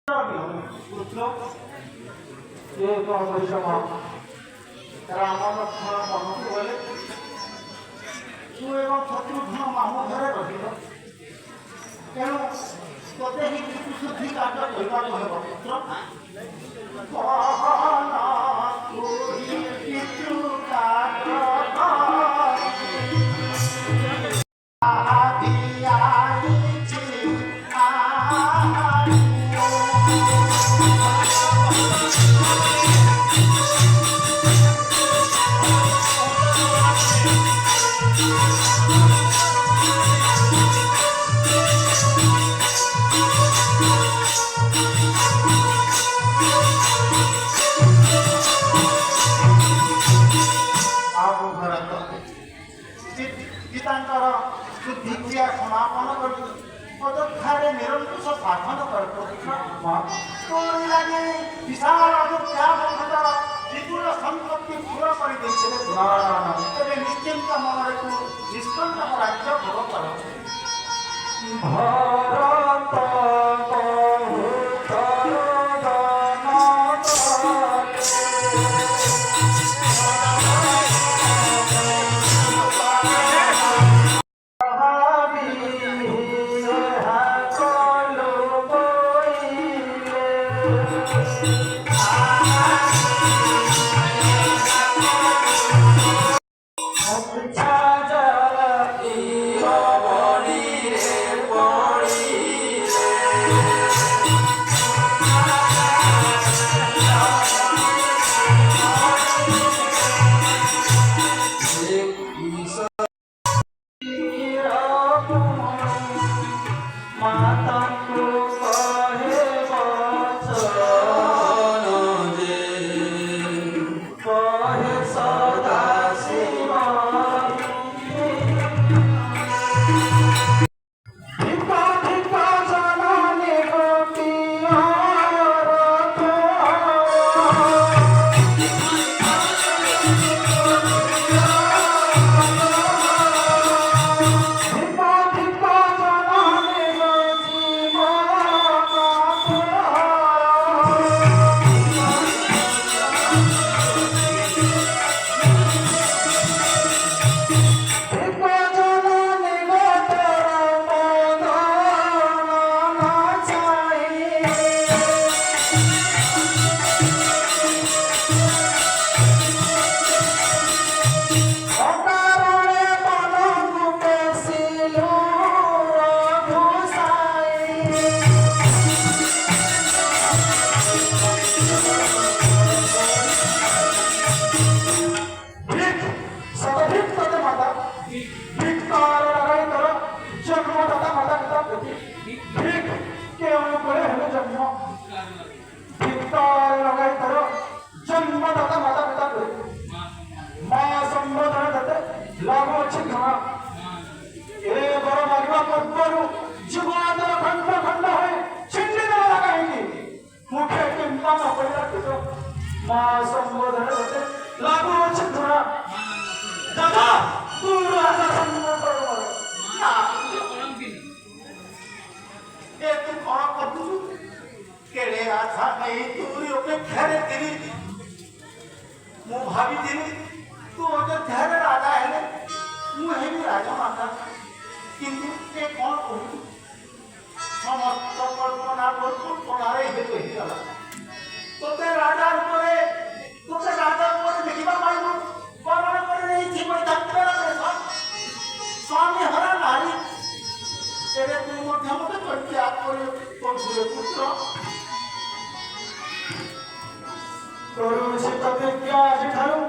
পুত্র যে পরিশ্রম তারা আমার মনକୁ গଲେ ତୁ ଏବଂ ଶତ୍ରୁଘ୍ନ ମାମୁଁ ଘରେ ରହିଲ ତେଣୁ ତୋତେ ହିଁ ଶୁଦ୍ଧି କାର୍ଯ୍ୟ କରିବାକୁ ହେବ ପୁତ୍ର ପିତାଙ୍କର ଶୁଦ୍ଧିକ୍ରିୟା ସମାପନ କରି ଅଯୋଧ୍ୟାରେ ନିରଙ୍କୁଶ ସାଧନ କରି ଲାଗି ବିଶାଳ ଅଯୋଧ୍ୟା ବଂଶର ବିପୁଳ ସମ୍ପତ୍ତି ପୂର କରିଦେଇଥିଲେ ତେବେ ନିଶ୍ଚିନ୍ତ ମନରେ ନିଷ୍କଣ୍ଟକ ରାଜ୍ୟ ଭୋଗ କର ମୁଁ ଭାବିଥିଲି ତୁ ଅଯୋଧ୍ୟାରେ ରାଜା ହେଲେ ମୁଁ ହେବି ରାଜମାତା କିନ୍ତୁ ଏ କ'ଣ କହୁଛୁ ସମସ୍ତ କଳ୍ପନା କଳ୍ପନାରେ ଏବେ ହେଇଗଲା ତୋତେ ରାଜା ରୂପରେ ଦେଖିବା ପାଇଁ ମୁଁ ବରଣ କରି ନେଇଛି ସ୍ୱାମୀ ହରା ନାରୀ ଏବେ ତୁ ମଧ୍ୟ ମୋତେ ତ୍ୟାଗ କରି ପୁତ୍ର କରୁଛି ପ୍ରତିଜ୍ଞା ଆଜିଠାରୁ